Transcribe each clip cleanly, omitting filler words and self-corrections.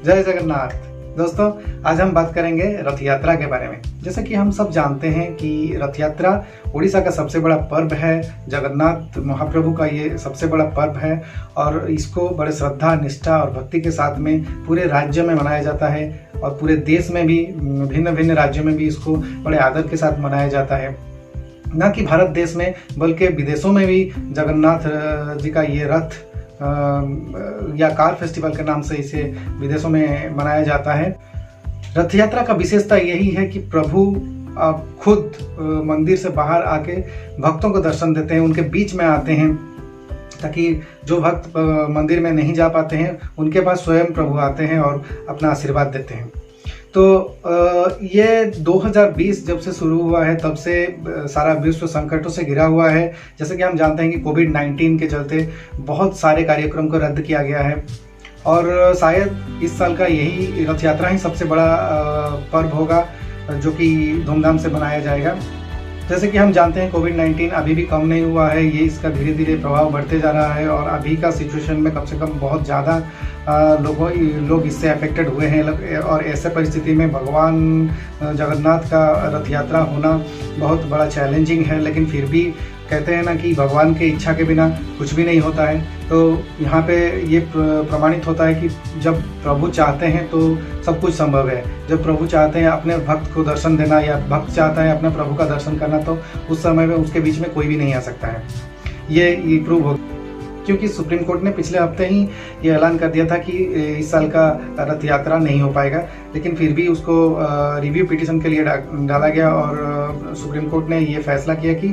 जय जगन्नाथ। दोस्तों, आज हम बात करेंगे रथ यात्रा के बारे में। जैसा कि हम सब जानते हैं कि रथ यात्रा उड़ीसा का सबसे बड़ा पर्व है। जगन्नाथ महाप्रभु का ये सबसे बड़ा पर्व है और इसको बड़े श्रद्धा, निष्ठा और भक्ति के साथ में पूरे राज्य में मनाया जाता है और पूरे देश में भी भिन्न भिन्न राज्यों में भी इसको बड़े आदर के साथ मनाया जाता है। न कि भारत देश में बल्कि विदेशों में भी जगन्नाथ जी का ये रथ या कार फेस्टिवल के नाम से इसे विदेशों में मनाया जाता है। रथ यात्रा का विशेषता यही है कि प्रभु खुद मंदिर से बाहर आके भक्तों को दर्शन देते हैं, उनके बीच में आते हैं, ताकि जो भक्त मंदिर में नहीं जा पाते हैं उनके पास स्वयं प्रभु आते हैं और अपना आशीर्वाद देते हैं। तो ये 2020 जब से शुरू हुआ है तब से सारा विश्व संकटों से घिरा हुआ है। जैसे कि हम जानते हैं कि कोविड-19 के चलते बहुत सारे कार्यक्रम को रद्द किया गया है और शायद इस साल का यही रथ यात्रा ही सबसे बड़ा पर्व होगा जो कि धूमधाम से मनाया जाएगा। जैसे कि हम जानते हैं कोविड-19 अभी भी कम नहीं हुआ है, ये इसका धीरे धीरे प्रभाव बढ़ते जा रहा है और अभी का सिचुएशन में कम से कम बहुत ज़्यादा लोग इससे अफेक्टेड हुए हैं और ऐसे परिस्थिति में भगवान जगन्नाथ का रथ यात्रा होना बहुत बड़ा चैलेंजिंग है। लेकिन फिर भी कहते हैं ना कि भगवान की इच्छा के बिना कुछ भी नहीं होता है। तो यहाँ पे ये प्रमाणित होता है कि जब प्रभु चाहते हैं तो सब कुछ संभव है। जब प्रभु चाहते हैं अपने भक्त को दर्शन देना या भक्त चाहता है अपने प्रभु का दर्शन करना, तो उस समय में उसके बीच में कोई भी नहीं आ सकता है। ये प्रूव हो, क्योंकि सुप्रीम कोर्ट ने पिछले हफ्ते ही ये ऐलान कर दिया था कि इस साल का रथ यात्रा नहीं हो पाएगा, लेकिन फिर भी उसको रिव्यू पिटीशन के लिए डाला गया और सुप्रीम कोर्ट ने ये फैसला किया कि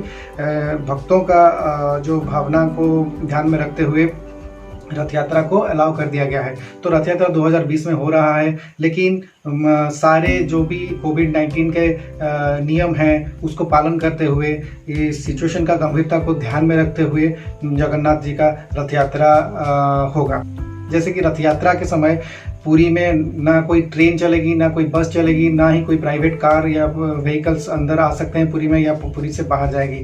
भक्तों का जो भावना को ध्यान में रखते हुए रथ यात्रा को अलाउ कर दिया गया है। तो रथ यात्रा 2020 में हो रहा है, लेकिन सारे जो भी कोविड-19 के नियम हैं उसको पालन करते हुए, इस सिचुएशन का गंभीरता को ध्यान में रखते हुए जगन्नाथ जी का रथ यात्रा होगा। जैसे कि रथ यात्रा के समय पुरी में ना कोई ट्रेन चलेगी, ना कोई बस चलेगी, ना ही कोई प्राइवेट कार या व्हीकल्स अंदर आ सकते हैं पुरी में या पुरी से बाहर जाएगी।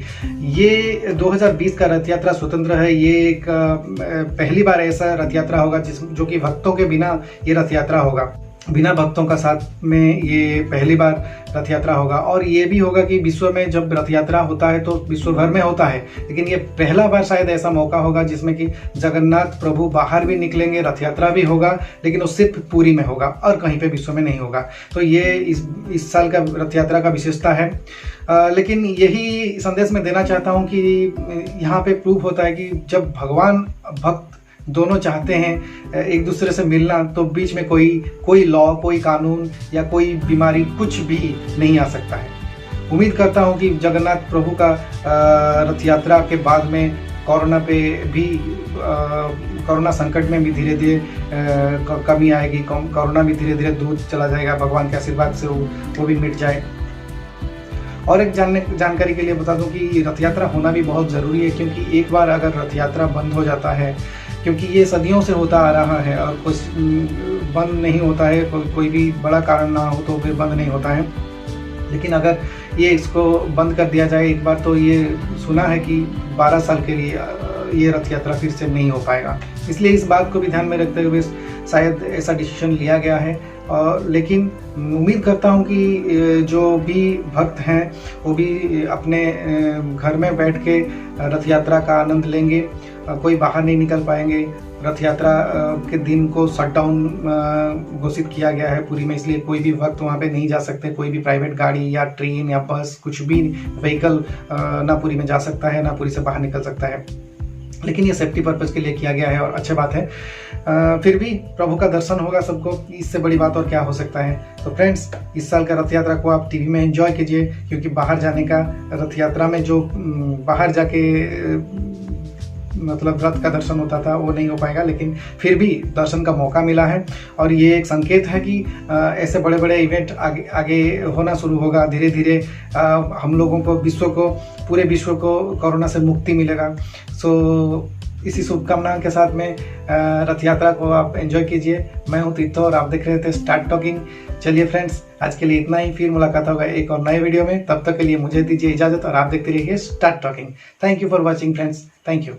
ये 2020 का रथ यात्रा स्वतंत्र है। ये एक पहली बार ऐसा रथ यात्रा होगा जो कि भक्तों के बिना ये रथ यात्रा होगा। बिना भक्तों का साथ में ये पहली बार रथ यात्रा होगा। और ये भी होगा कि विश्व में जब रथ यात्रा होता है तो विश्व भर में होता है, लेकिन ये पहला बार शायद ऐसा मौका होगा जिसमें कि जगन्नाथ प्रभु बाहर भी निकलेंगे, रथ यात्रा भी होगा, लेकिन वो सिर्फ पुरी में होगा और कहीं पे विश्व में नहीं होगा। तो ये इस साल का रथ यात्रा का विशेषता है। लेकिन यही संदेश मैं देना चाहता हूँ कि यहाँ पे प्रूव होता है कि जब भगवान भक्त दोनों चाहते हैं एक दूसरे से मिलना, तो बीच में कोई लॉ, कोई कानून या कोई बीमारी कुछ भी नहीं आ सकता है। उम्मीद करता हूं कि जगन्नाथ प्रभु का रथ यात्रा के बाद में कोरोना पे भी कोरोना संकट में भी धीरे धीरे कमी आएगी, कोरोना भी धीरे धीरे दूर चला जाएगा, भगवान के आशीर्वाद से वो भी मिट जाए। और एक जानकारी के लिए बता दूं कि रथ यात्रा होना भी बहुत ज़रूरी है, क्योंकि एक बार अगर रथ यात्रा बंद हो जाता है, क्योंकि ये सदियों से होता आ रहा है और कुछ बंद नहीं होता है, कोई भी बड़ा कारण ना हो तो फिर बंद नहीं होता है। लेकिन अगर ये इसको बंद कर दिया जाए एक बार, तो ये सुना है कि 12 साल के लिए ये रथ यात्रा फिर से नहीं हो पाएगा। इसलिए इस बात को भी ध्यान में रखते हुए शायद ऐसा डिसीजन लिया गया है। लेकिन उम्मीद करता हूँ कि जो भी भक्त हैं वो भी अपने घर में बैठ के रथ यात्रा का आनंद लेंगे। कोई बाहर नहीं निकल पाएंगे। रथ यात्रा के दिन को शटडाउन घोषित किया गया है पुरी में, इसलिए कोई भी भक्त वहाँ पे नहीं जा सकते। कोई भी प्राइवेट गाड़ी या ट्रेन या बस, कुछ भी व्हीकल ना पुरी में जा सकता है, ना पुरी से बाहर निकल सकता है। लेकिन ये सेफ्टी पर्पज़ के लिए किया गया है और अच्छी बात है। फिर भी प्रभु का दर्शन होगा सबको, इससे बड़ी बात और क्या हो सकता है। तो फ्रेंड्स, इस साल का रथ यात्रा को आप टीवी में एंजॉय कीजिए, क्योंकि बाहर जाने का, रथ यात्रा में जो बाहर जाके मतलब रथ का दर्शन होता था वो नहीं हो पाएगा, लेकिन फिर भी दर्शन का मौका मिला है। और ये एक संकेत है कि ऐसे बड़े बड़े इवेंट आगे होना शुरू होगा। धीरे धीरे हम लोगों को, पूरे विश्व को कोरोना से मुक्ति मिलेगा। सो इसी शुभकामना के साथ में रथ यात्रा को आप एंजॉय कीजिए। मैं हूँ तीर्थो और आप देख रहे थे स्टार्ट टॉकिंग। चलिए फ्रेंड्स, आज के लिए इतना ही। फिर मुलाकात होगा एक और नए वीडियो में। तब तक के लिए मुझे दीजिए इजाजत और आप देखते रहिए start talking. Thank you for watching friends. Thank you.